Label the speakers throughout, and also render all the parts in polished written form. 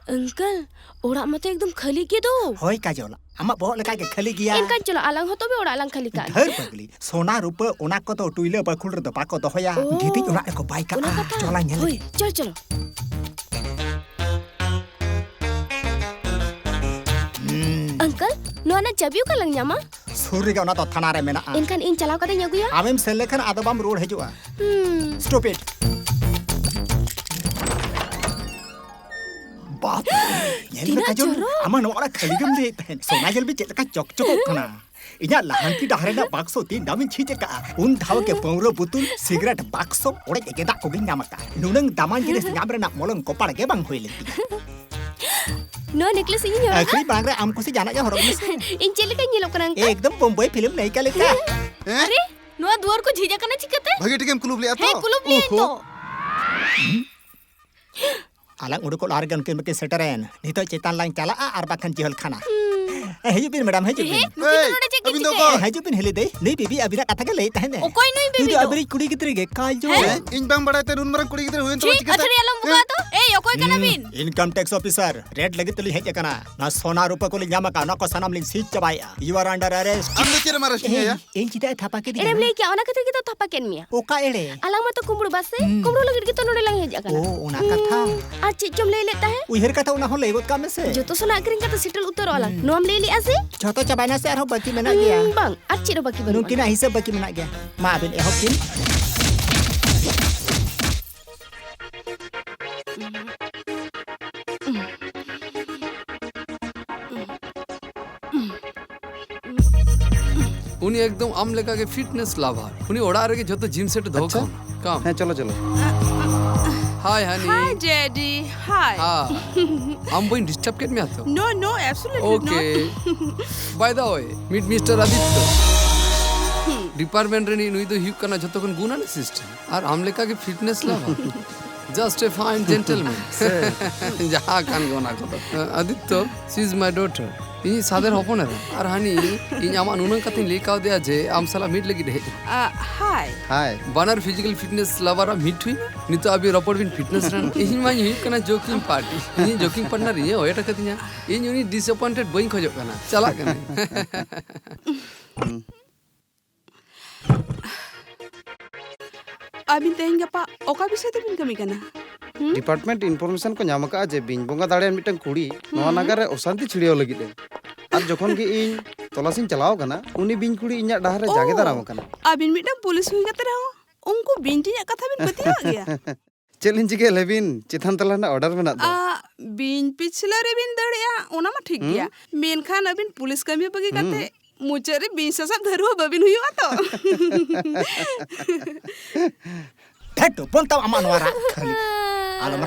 Speaker 1: Uncle ओड़ा मत एकदम खाली के दो
Speaker 2: होय काजोल आमा बहुत लेका के खाली गिया
Speaker 1: इनकान चलो आलंग हो तो बे ओड़ा आलंग खाली का
Speaker 2: धर पगली सोना रूप ओना को तो टुइले बखुल रे तो बाको दोहया गिति ओना को बाई का चला नेल
Speaker 1: होय चल चलो अंकल नोना चाबियो का लंग न्यामा
Speaker 2: सुरी का ओना तो थाना रे मेना
Speaker 1: इनकान इन चलाव कते न्यागुया
Speaker 2: आमेम सेलेखन आदो बाम रोड हजुआ स्टॉप इट बाप ये काजोल आमा नोरा खाली गम दे सोना जल भी चेलका चकचक खना इना लाहंती डाहरेना बाक्सो तीन दामिन छीचे का उन धाव के पंगरो बुतुल सिगरेट बाक्सो ओड़े गेदा को गिन नामका नुनंग दामान जिनिस ᱧᱟᱢ ᱨᱮᱱᱟᱜ ᱢᱚᱞᱚᱝ ᱠᱚᱯᱟᱲ गे बांग होइले
Speaker 1: नो नेकलेस इन यो
Speaker 2: अखरी बांग रे आम कुसी जाना जा हरो
Speaker 1: इन चेले का ᱧᱮᱞᱚᱜ ᱠᱟᱱᱟ अंकल
Speaker 2: एकदम बम्बई फिल्म नहीं का लेका
Speaker 1: अरे नो दुआर को झिजा कना चिकते
Speaker 3: भागे टिकेम कुलुब लिया तो
Speaker 1: हे कुलुब लिया तो
Speaker 2: आलांग उडको लारगन के मके सेटरेन नितो चेतान लाइन चला आर बाखन जिहल खाना हेजुबिन मैडम हेजुबिन
Speaker 3: अबिन दो को
Speaker 2: हेजुबिन हेले दे नहीं बीबी अबिरा कथा के लई तहने
Speaker 1: ओकोय नई बेबी
Speaker 2: तो अबिरी कुड़ी गितरी गे काजो
Speaker 3: इन बांग बड़ाते नुन मरंग कुड़ी गिदरे होयन तो चिकते
Speaker 1: अथरी आलम बुका तो ए ओकोय कना बिन
Speaker 2: इनकम टैक्स ऑफिसर रेड लगी तुली हेज कना ना सोना रूप को ले जामा का ना को सनम लिन सीच चबाया यू आर अंडर अरेस्ट
Speaker 3: हम ने चेरे मारस निया
Speaker 2: इन चिता थापा के
Speaker 1: एरम ले क्या ओना कते की तो थपा केन मिया
Speaker 2: ओका एड़े
Speaker 1: आलंग मत कुमड़ू बासे कुमड़ू लगिट की तो नोडे लंग हेज कना
Speaker 2: ओ ओना कथा
Speaker 1: आज ची चम ले लेता है
Speaker 2: उहर कथा उना हो लेबत का में से
Speaker 1: जो तो सोना अकरिंग का तो सेटल उतर वाला नोम ले लिया से
Speaker 2: छतो चबाना से आरो बाकी मेना गया
Speaker 1: बांग आज ची रो बाकी बनु
Speaker 2: नुकिना हिसाब बाकी मेना गया मा बिन एहो किन
Speaker 4: उनी एकदम आम लेका के फिटनेस लाभार उनी ओड़ा रे के जतो जिम सेट धो काम
Speaker 3: हां चलो चलो
Speaker 4: हाय हनी
Speaker 5: Hi, Daddy. Hi.
Speaker 4: हां आम बोइन डिस्टर्ब केट में आतो
Speaker 5: No, no, absolutely
Speaker 4: okay by the way meet mister Aditya department रे नुई दो हिक करना जतो कन गुना सिस्टम और आम लेका के फिटनेस लाभार जस्ट ए फाइन जेंटलमैन जहां कान गोना को Aditya she is my daughter इन सादर हपन और हानी इन आमा नुनंग कथिन लेकाव दिया जे आम साला मीट लगी दे
Speaker 5: Hi.
Speaker 3: हाय
Speaker 4: बानर फिजिकल फिटनेस लवर मीट हुई नितो अभी रपोर्ट बिन फिटनेस रन इन मा ही कना जोकिंग पार्टी इन जोकिंग पार्टनर ये ओयटा कतिया इन यूनी डिसअपॉइंटेड बइन खजो कना चला कने
Speaker 5: Abin teh gapa oka bisa tu bin kami kana.
Speaker 3: Department information को नाम का जे बिन बोंगा दाड़े मिटन कुड़ी नवा नगर रे अशांति छिड़ियो लगिदे और जखन के इन तलासिन चलाओ कना उनी बिन कुड़ी इन्या डाहर रे जागे दाराम कना
Speaker 5: Abin मिटन पुलिस हुई कते रहो उनको बिंटी nya कथा बिन बतिया गया.
Speaker 3: चैलेंज के लेबिन चिथान तला ना ऑर्डर में ना दो
Speaker 5: बिन पिछला रे बिन दड़िया ओना मा ठीक गया. मेनखान अबिन पुलिस कमी बगी कते मुचरे बिन ससा धरो बबिन हुई तो.
Speaker 2: ठेटो पोंता अमा नोरा खाली आलम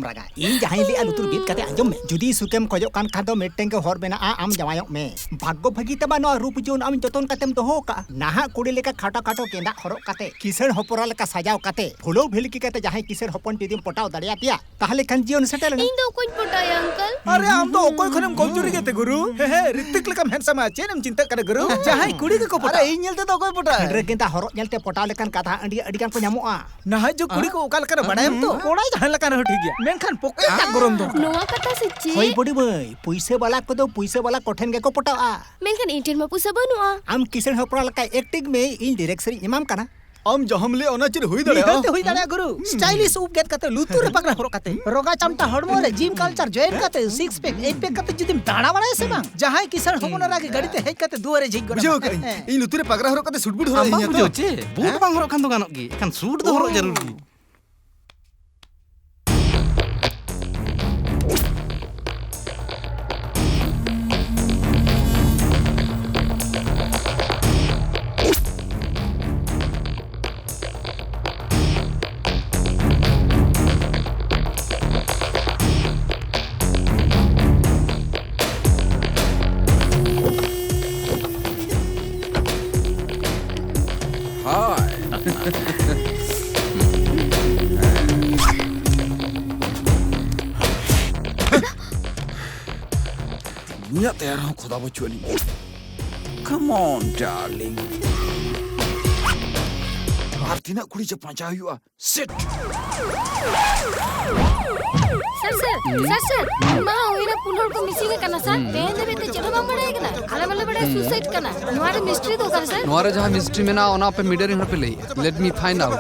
Speaker 2: रागा इन जहां ले अलुतुर बीत कते अंजम में जुदी सुकेम खजो कान खादो मेटें के हर बेना आम जमायो में भाग्य भगी तबा नो रूप जोन आम जतन कतेम दोहो का नाहा कुड़ी लेका खाटो खाटो केंदा हरो कते किसर हपोरा लेका सजाव कते फुलो भिलकी कते जहां किसर हपन टीदिम पटाव दड़िया पिया ताहले खान जीवन सेटल
Speaker 1: इन दो कोई पटाया अंकल
Speaker 6: अरे आम तो ओकोय खनम कमजोरी गेते गुरु हे ऋतिक लेकम हैंडसम चेनम चिंता करे गुरु जहां कुड़ी के को पटा अरे इन नेलते तो ओकोय पटा
Speaker 2: रे केंदा हरो नेलते पटाव लेकन कथा अडी कान को न्यामोआ
Speaker 6: नाहाय जो कुड़ी को ओकाल करे बडायम तो कोड़ा जहां लकान हो ठीक गया मेनखान पोके ता गरम दो
Speaker 1: नोआ कथा सच्ची
Speaker 2: होई बडी बई पुइसे वाला को दो पुइसे वाला कोठेन के को पटावा
Speaker 1: मेनखान इंटेन मा पुसा बनुआ
Speaker 2: आम किसर हपोरा लेका एक्टिंग में इन डायरेक्शन इमाम काना
Speaker 6: आम जहमले ओनाचिर हुई दड़े
Speaker 7: हुई दाड़ा गुरु स्टाइलिश उप गेट कते लुतुर पगरा हरो कते रोगा चमटा हड़मो रे जिम कल्चर जॉइन कते 6 पैक 8 पैक कते जुदिम दाड़ा बड़ाय से बांग जहां किसान होमना रागे गाड़ी ते हेज कते दुआरे झिक गड
Speaker 6: बुझो कई इन लुतुरे पगरा हरो कते सुटबुट हरो
Speaker 8: आम बुझो चे बूट बांग हरो खान दो गानोग गी एखान सूट दो हरो जरूर गी
Speaker 6: Niat ya rao khoda bachuli. Come on, darling. Artina kuri je pancha huyua. Sit.
Speaker 1: Sir sir sir मा ओइना पुनर को मिसिंग कना सर तेन देबे ते चलो बम बड़ाय कना आले मले बड़ाय सुसाइड कना नोरे मिस्ट्री दो कर सर
Speaker 4: नोरे जहां मिस्ट्री में ना ओना पे मीडिया हर पे ले let me find out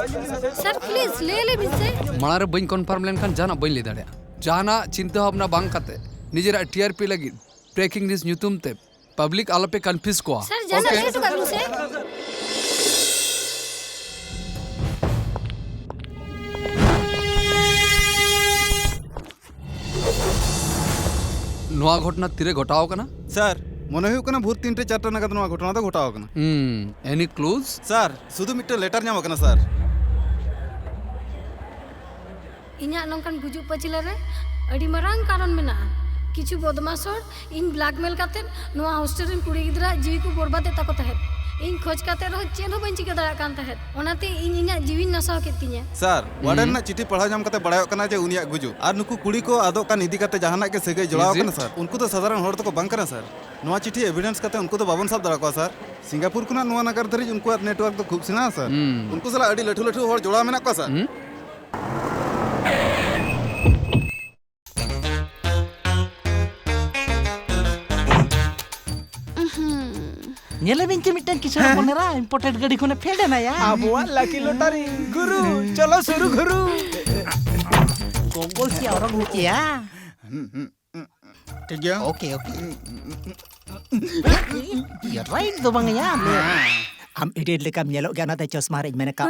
Speaker 1: sir please ले बिनसे
Speaker 4: मारे बइन कंफर्म लेन खान जाना बइन ले दाड़े जाना चिंता भावना बांग काते निजेरा टीआरपी लगी ब्रेकिंग न्यूज़ न्यूतुम ते पब्लिक आलो पे कंफ्यूज को
Speaker 1: सर जाना लेट कर से
Speaker 4: नोआ घटना तीरे घटाओ कना
Speaker 3: सर मने हुई कना भूत 3 4 नागाद नोआ घटना तो घटाओ कना
Speaker 4: एनी क्लूज
Speaker 3: सर सुधु मिट्टे लेटर ᱧᱟᱢ कना सर
Speaker 1: इन्या नोंकन गुजु पचिला रे अडी मरांग कारण मेना किछु बदमाश हर इन ब्लैकमेल काते नोआ हॉस्टल रेन कुड़ी गिदरा जीवी को बर्बाद एता को तहे इन खोज काते रह चेन हो बंच के दड़ा कान तहे ओनाते इन इन्या जीवी नसा केतिnya
Speaker 3: सर वार्डन ना चिठी पढ़ा ᱧᱟᱢ काते बड़ायो कना जे उनिया गुजु आर नुकु कुड़ी को आदो कान इदी काते जहाना के सेगे जोड़ाव कना सर उनको तो साधारण हर तो को बंग कना सर नोआ चिठी एविडेंस काते उनको तो बाबन साहब दड़ा को सर सिंगापुर कुना नोआ नगर धरी उनको नेटवर्क तो खूब सिना सर उनको सला अडी लठु लठु हर जोड़ा मेना को सर
Speaker 8: नेले बिन के मिटन किछरा बनेरा इंपोर्टेड गाड़ी कोने फेडे ना या
Speaker 6: आबुआ लकी लॉटरी गुरु चलो शुरू गुरु
Speaker 8: गोगल से और मुकिया
Speaker 3: ठीक गया
Speaker 8: ओके यू राइट दो बंग या
Speaker 2: am ide lekam nyelok gana te chosma re mene kap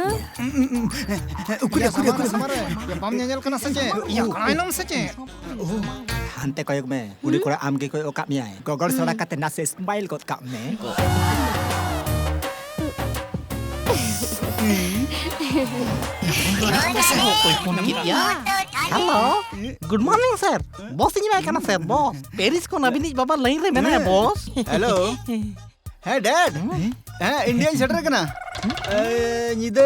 Speaker 3: ukure samare ya pam nyel kana sache ya kanainom sache
Speaker 2: hante koyok me uni kora am ge koy okap miai gogol sara kate nase smile got kap me
Speaker 8: hello good morning sir boss इन में kana sir boss Paris को नबिनी बाबा line रे मेना boss
Speaker 3: hello है dad Indian shutter कना निदे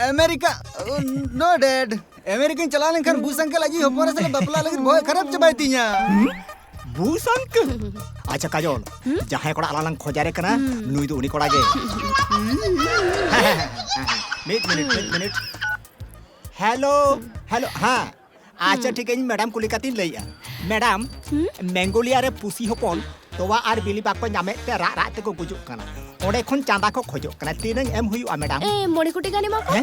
Speaker 3: America no dad American चला लेखन भूसंग के लगी होपरे से बपला लगी बहुत खराब चबाई तिया
Speaker 2: भूसंग अच्छा काजोल जहां कोड़ा आलाlang खोजारे कना नुई दो उनी कोड़ा गे मिनट हेलो हाँ अच्छा ठीक है मैडम कुलिकातीन लइया मैडम मैंगोलिया रे पुसी होपन तोवा आर बिली बाको नामे ते रा रा ते को गुजुक कना ओडे खन चांदा को खोजो कना तीनंग एम हुयुआ मैडम
Speaker 1: ए मोड़ी कोटी गाने माको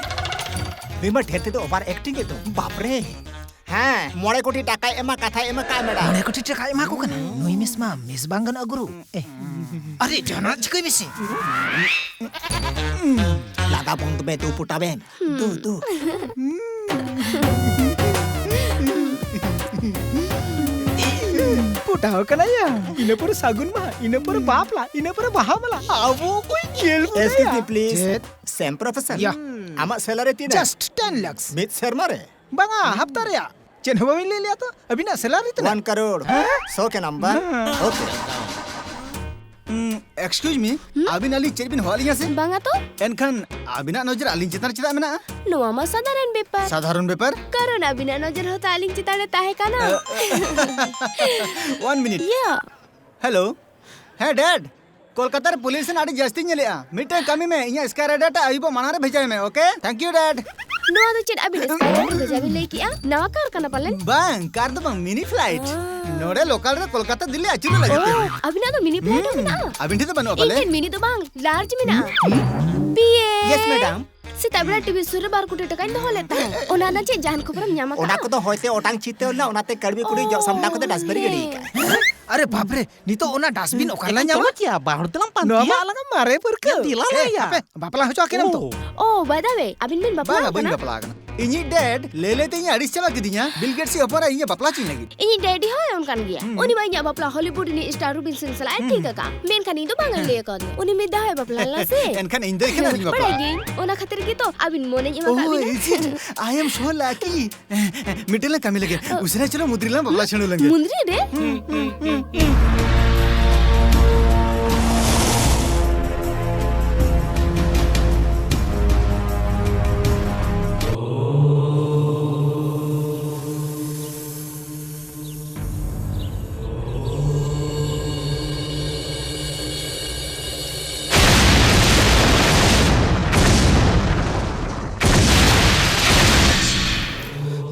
Speaker 2: बिमा ढेरते तो ओवर एक्टिंग तो बाप रे हां मोड़े कोटी टाका एमा कथा एमा का मैडम
Speaker 7: मोड़े कोटी टाका एमा को कना नुई मिसमा मिस बांगन अगुरु अरे जाना चिकई मिसी
Speaker 2: लागा बंद में तू पुटाबे तू
Speaker 6: पुटाव कना या इने पर सागुन मा इने पर बापला इने पर बहामला आवो कोई खेल
Speaker 2: excuse me please same professor
Speaker 7: या
Speaker 2: आमा सैलरी तीन
Speaker 7: जस्ट 10 lakhs
Speaker 2: मित शर्मा रे
Speaker 7: बांगा हफ्ता रे चेन हवा ले लिया तो अभी ना सैलरी तो
Speaker 2: 1 करोड़ 100 के number okay
Speaker 3: excuse me अबिन Ali चेबिन हवालिया से
Speaker 1: बांगा तो
Speaker 3: एनखान अबिना नजर अलिन चितार चिता मेना
Speaker 1: नोआ मा साधारण बेपार कारण अबिना नजर होता आलिंग चितारे ताहे काना
Speaker 3: 1 मिनट
Speaker 1: या
Speaker 3: हेलो है डैड कोलकाता रे पुलिस ने आडी जास्ती नेलेआ मिटे कमी में इया स्काई डाटा आइबो मानारे भेजाय में ओके थैंक यू डैड
Speaker 1: नोआ दो चेट अबिन स्काई भेजाबे लेकिया नवा कार कना पालन
Speaker 3: बांग कार दो बांग मिनी फ्लाइट नोडे लोकल रे कोलकाता दिल्ली अचुरे लगे
Speaker 1: अबिना तो मिनी फ्लाइट मिना
Speaker 3: अबिन तो बनो पाले
Speaker 1: मिनी तो बांग लार्ज मिना बीए
Speaker 2: यस मैडम
Speaker 1: सिताबड़ा टीवी सुरे बार कुटे टकाइन दो लेता ओना ना चे जान खबरम न्यामा
Speaker 2: ओना को तो होयते ओटांग चिते ना ओनाते कड़बी कुड़ी जो समटा को डस्टबिन गडी
Speaker 7: अरे बाप रे नी तो ओना डस्टबिन ओकाला न्यामा
Speaker 8: क्या बाहर तलम पान
Speaker 7: नो माला मारे परके
Speaker 8: दिला ना या
Speaker 7: बापला हो चाके तो
Speaker 1: ओ बाय द वे अबिन बिन बापला
Speaker 3: बांग अबिन बपला गना इनी डैड ले लेते इनी अडिस चला किदिया बिल गेट्स से ऊपर इनी बपला चिन लगी
Speaker 1: इनी डैडी होय उनकान गया उनी बाय nya बापला हॉलीवुड नि स्टार रुबिन सिलसिला ठीक का मेन खानी तो बांगल ले का उनी में दाय बापला ला से
Speaker 3: एनखान इन देख ना बपला
Speaker 1: पड़ेगी ओना खातिर की तो अबिन मोने इमा का अबिन
Speaker 3: आई एम सो लकी मिटले कमी लगे उसने चलो मुद्रिला बपला छणु लंगे
Speaker 1: मुंदरी रे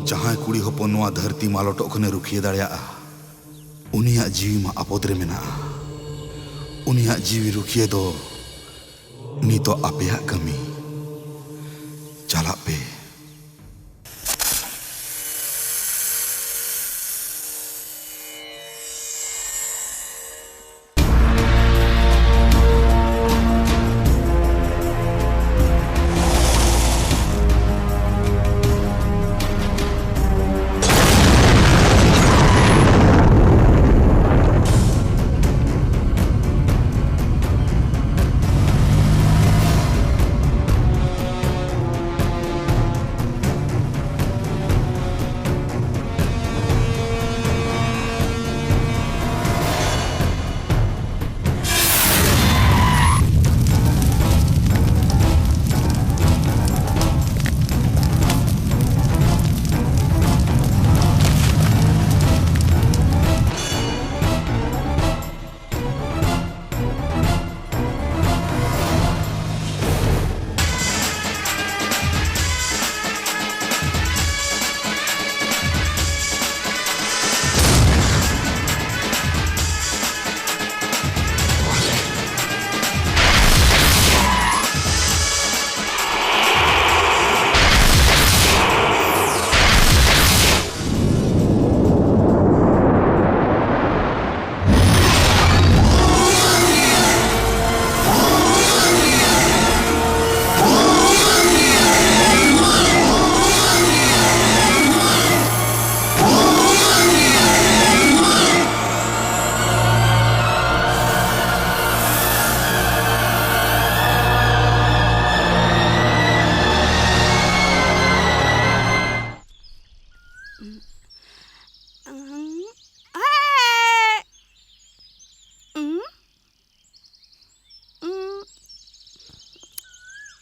Speaker 9: जहां कुड़ी ᱦᱚᱯᱚᱱ ᱱᱚᱣᱟ ᱫᱷᱟᱹᱨᱛᱤ ᱢᱟᱞᱚᱴᱚᱜ ᱠᱷᱚᱱᱮ ᱨᱩᱠᱷᱤᱭᱟᱹ ᱫᱟᱲᱮᱭᱟᱜᱼᱟ ᱩᱱᱤᱭᱟᱜ ᱡᱤᱣᱤ ᱢᱟ ᱟᱯᱚᱫ ᱨᱮ ᱢᱮᱱᱟᱜᱼᱟ ᱩᱱᱤᱭᱟᱜ ᱡᱤᱣᱤ ᱨᱩᱠᱷᱤᱭᱟᱹ ᱫᱚ ᱱᱤᱛᱚᱜ ᱟᱯᱮᱭᱟᱜ ᱠᱟᱹᱢᱤ ᱪᱟᱞᱟᱜ ᱯᱮ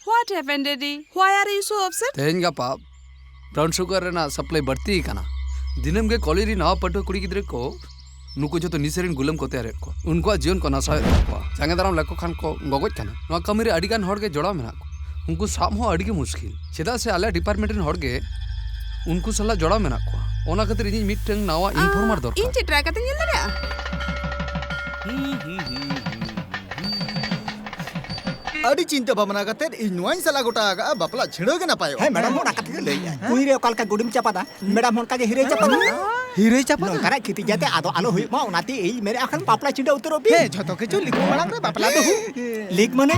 Speaker 5: What happened, Daddy? Why are you so upset?
Speaker 4: तेहन गपा ब्राउन शुगर रेना सप्लाई बढ़ती कना दिनम के कॉलेज नवा पटो कुड़ी गिद्रे को नुको जो तो निसेरिन गुलम को तैयार को उनको जीवन को नसा को संगे दाराम लको खान को गगोज कना नवा कमरे अडिगान हड़ के जोड़ा मेना को उनको साम हो अडिगे मुश्किल चेदा से आले डिपार्टमेंट रेन हड़ के उनको सला जोड़ा मेना को ओना खातिर इनी मिटंग नवा इनफॉर्मर दरकार
Speaker 5: इन ट्राई करते नहीं लगा
Speaker 6: अड़ी चिंता भावना करते इन नोइन सला गोटा आगा बापला छिड़ोगे ना पायो
Speaker 2: हे मैडम होना कथि ले कुई रे ओकाल का गुडिम चापादा मैडम होन का जे हिरे चापादा
Speaker 6: हीरे चापा
Speaker 2: नोंकारा खिति जाते आदो आलो हुई मा ओनाती एई मेरे अखन पापला चिंडा उतरो बि
Speaker 6: हे झतो के जो लिखो मांग रे बापला तो
Speaker 2: लीक माने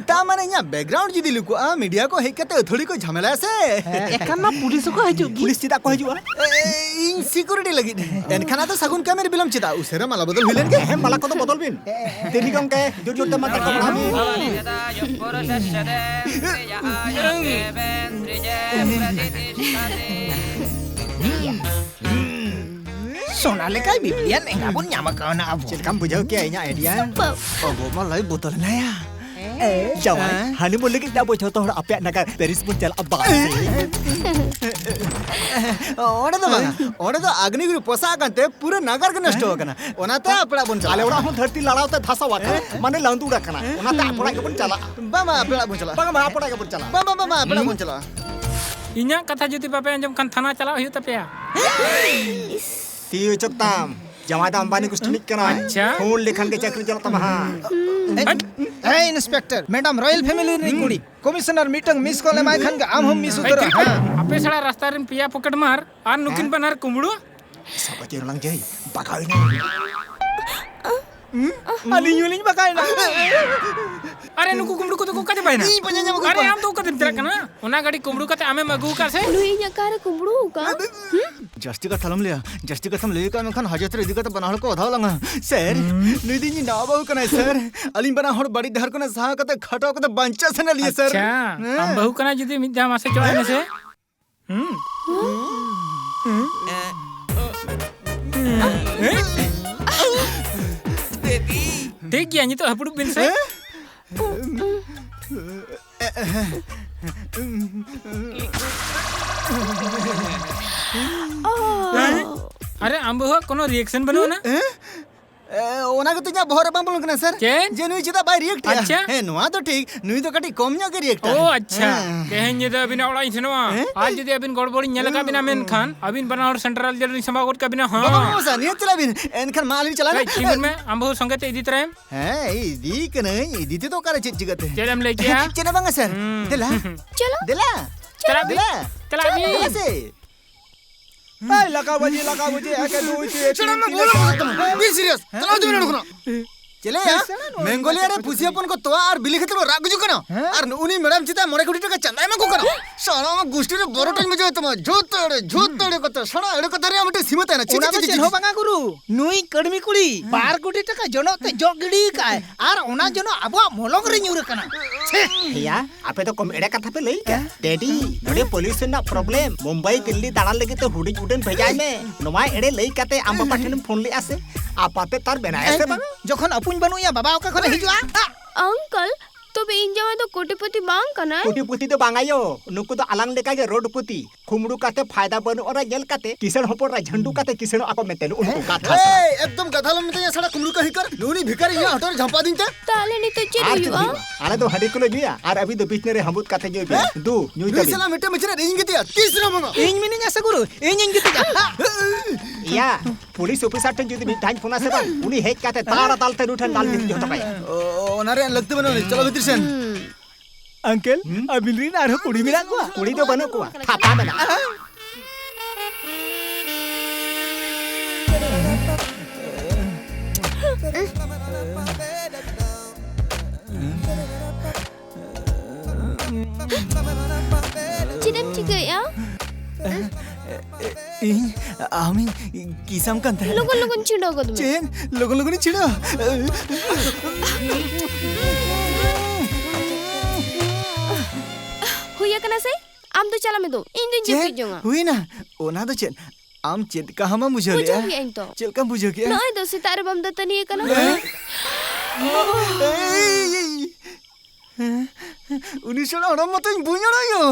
Speaker 6: ता माने या बैकग्राउंड जिदी लिखो मीडिया को हेकते थोड़ी को झमेला से
Speaker 8: एकान मा पुलिस को हजू
Speaker 2: पुलिस चिदा को हजुआ
Speaker 6: इन सिक्योरिटी लगी एनखाना तो सगुन कैमरे बिलम चिदा उसेरा माला बदल हिलेन के
Speaker 2: हे मला को तो बदल बिन तेरी गंके जोर जोर ते माता को बढ़ामी
Speaker 7: सोनाले का बिबिलियन enggabun nyama kawan abu.
Speaker 2: Chilakam बुझाओ क्या इnya आइडिया
Speaker 6: अब माला बोतल ना या
Speaker 2: जावाई हनीमून लगी दा बुझाओ तो आपे नगर पेरिस पुन चल अब
Speaker 6: ओडे तो अग्निगिरी पोसा कांते पूरे नगर के नष्ट हो कना ओनाते आपड़ा बन चला
Speaker 2: आले ओड़ा हूं धरती लड़ावते धासावा माने लांदुड़ा कना ओनाते आपड़ा के बन चला
Speaker 6: बामा आपड़ा बन चला
Speaker 2: बामा आपड़ा के बन चला
Speaker 6: बामा आपड़ा बन चला
Speaker 10: इन्या कथा जुदी बापे अंजम खान थाना चला हुई तपेया
Speaker 2: तीयो चकताम जमादा अंबानी कुछ ठीक कना
Speaker 10: अच्छा
Speaker 2: फोन लेखन के चक्र चलता महा
Speaker 7: ए इंस्पेक्टर मैडम रॉयल फैमिली रे कुड़ी commissioner meeting miss call my Khan का आम हम मिस उतर
Speaker 10: आपे सड़ा रास्ता रेन पिया पॉकेट मार आर नुकिन बनार कुमड़ू
Speaker 2: सब जे रंग जई बगाई ना
Speaker 10: अली यूलिन बगाई ना अरे नुकु कुमड़ू को तो काजे बायना अरे हम तो कदे तेरा कना ओना गाड़ी कुमड़ू कते आमे मगु का से
Speaker 1: नुई कार कुमड़ू का
Speaker 6: जस्ती का थलम लिया जस्ती का थम ले का खान हजत रे दिगत बनाहल को अधा लंगा सर निदी जी ना बहु कना सर अलिन बना हर बड़ी धर को सहा कते खटो कते बंचा से न लिए सर
Speaker 10: अच्छा हम बहु कना जुदी मिद्दा मासे चोने से ठीक गया नहीं तो हपड़ू बिन से अरे हम बहु कोनो रिएक्शन बनो ना
Speaker 6: ओना को तुझा बहुत बम बोलन कना सर
Speaker 10: चेन?
Speaker 6: जे नुई चिदा बाय रिएक्ट
Speaker 10: अच्छा।
Speaker 6: है नोआ तो ठीक नुई तो कटी कम nya के रिएक्ट
Speaker 10: ओ अच्छा तेहेन जदि अबिन ओड़ा सेनवा आज जदि अबिन गड़बड़ी नेल का बिना मेन खान अबिन बना और सेंट्रल जेल संभा गोट का बिना हां
Speaker 6: बाबा सा नियत चला बिन एनखन माल चला
Speaker 10: भाई ठीक में हम बहुत संगे ते इदी तरह
Speaker 6: है इदी कने इदी ते तो करे चित जगत है
Speaker 10: चलम लेके आ
Speaker 6: चना बांगा सर दिला
Speaker 1: चलो
Speaker 6: दिला
Speaker 10: चला भी
Speaker 6: दिला
Speaker 10: चला भी
Speaker 6: दिला से
Speaker 2: ए लगा बजे एके दुई तीन
Speaker 6: चना मैं बोलो बी सीरियस चलो तुम नडुकना चले या मेंगोलिया रे पुसियापन को तोआ और बिली खतरो राग गुजु कना और उनी मैडम चिता मोरे कोटी टका चंदाय मा को कना सारा मा गुष्टी रे बरोटन में जो तमा झोतड़े को तो सारा एड़े को तरे हमटे सीमत है ना
Speaker 7: ओना तो चेन हो बांगा गुरु नुई कड़मी कुड़ी 12 कोटी टका जनो ते जो गिडी काय आर ओना जनो अबो मोलंग रे न्यूर कना
Speaker 2: या आपे तो कम एड़ा कथा पे लई का डैडी नोडे पोल्यूशन ना प्रॉब्लम मुंबई दिल्ली दालाल लगे तो हुडी उडन भेजाय में नोमा एड़े लई काते आम पाठन फोन ले आसे आपाते तार बनाय से बा
Speaker 7: जखन अपुन बनुया बाबा ओका खने हिजुआ
Speaker 11: अंकल तो इन जमा तो कोटिपति बांग कना
Speaker 2: कोटिपति तो बांगायो नुकु तो अलांग लेका के रोडपति खुमड़ू काते फायदा बन और जेल काते किसन होपर रा झंडू काते किसन आको मेतेल उनको काथा
Speaker 6: ए एकदम गधाल में ते सारा कुमड़ू का हिकर नूनी भिखारी या हटर झंपा दिनते
Speaker 11: ताले नि तो चेरियो
Speaker 2: आले तो हडी कुलो जिया और अभी तो बीच रे हमबुत काते जो दू न्यू तबी
Speaker 6: सला मिटे मचरे रेंग गतिया तीसरा मंगा
Speaker 7: इन मिनी जैसे गुरु इन गति
Speaker 2: या पुलिस ऑफिसर टन जुदी बिठान फोना से बन उनी हेक काते तारा तालते उठन डाल दी जो तकाय
Speaker 6: ओनारे लगते बनो चलो भीतर से
Speaker 7: अंकल अबिन री नारो कुड़ी मिला को
Speaker 2: कुड़ी तो बनो को थापा बना
Speaker 11: चिदम चिगे या
Speaker 6: इन आमी किसम कंते
Speaker 11: लोगन चिड़ो गद में
Speaker 6: चेन लोगन छिड़ा
Speaker 11: हुया कना से आम तो चला में दो इन दिन जपी जोंगा
Speaker 6: हुई ना ओना तो चेन आम चेद का हम बुझो
Speaker 11: बुझो
Speaker 6: लिया
Speaker 11: गया इन तो
Speaker 6: चल का बुझो गया
Speaker 11: नय दो सितारे बम दतनी कना
Speaker 6: उनी सड़ा हड़म मत बुझड़ा यो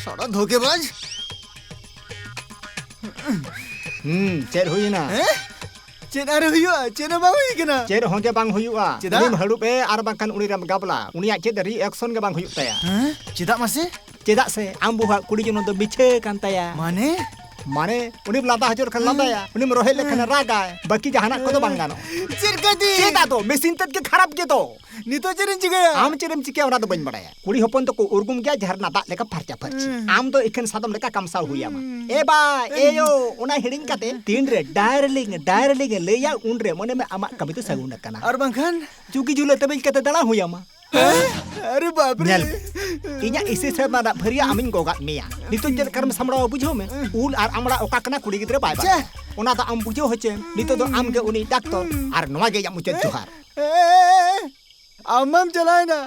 Speaker 6: सड़ा धोखेबाज
Speaker 2: चेर हुई ना
Speaker 6: चेन अरे हुआ चेन बा हुई केना
Speaker 2: चेर होगे बांग हुयुआ
Speaker 6: चेदा?
Speaker 2: उनी हड़ुप ए आर बांखान उनी रम गाबला उनिया चेद रिएक्शन के बांग हुयुक ताया
Speaker 6: चिदा मासे
Speaker 2: चेदा से आम बुहा कुड़ी जनो तो बिछे कान ताया
Speaker 6: माने
Speaker 2: माने उनी लादा हजर खन लादाया उनी रोहे लेखन रागाय बाकी जहाना को तो बांग गानो
Speaker 6: चिरकदी
Speaker 2: चेदा तो मेसिन तक के खराब के तो
Speaker 6: नितो चेरन चिगया
Speaker 2: आम चेरम चिके ओना तो बन बड़ाया कुड़ी होपन तो को उर्गुम गया झरना दाग लेका फरचा फरची आम तो इखन सादम लेका कमसाल हुयामा ए बा ए यो ओना हिडिंग काते तीन रे डायरलिंग लेया उन रे मने में आमा कभी तो सगुन कना
Speaker 6: और बंखन
Speaker 2: चुकी जुले तबे कते दला हुयामा
Speaker 6: अरे बाप रे
Speaker 2: नेल इnya isi से मादा भरिया आमिन गोगा मिया नितो चेद करम सामड़ाव बुझो में उल आर आमड़ा ओका कना कुड़ी गिद्रे बाय बा ओना तो आम बुझो होचे नितो तो आम के उनी डॉक्टर आर नवा गे या मुचे जोहार
Speaker 6: आमम चलाए ना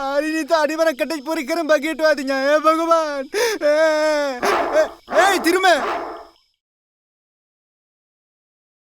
Speaker 6: आरी नी तो आड़ी बना कटेज पूरी करम बगेट वा दिया हे भगवान ए तिरुमे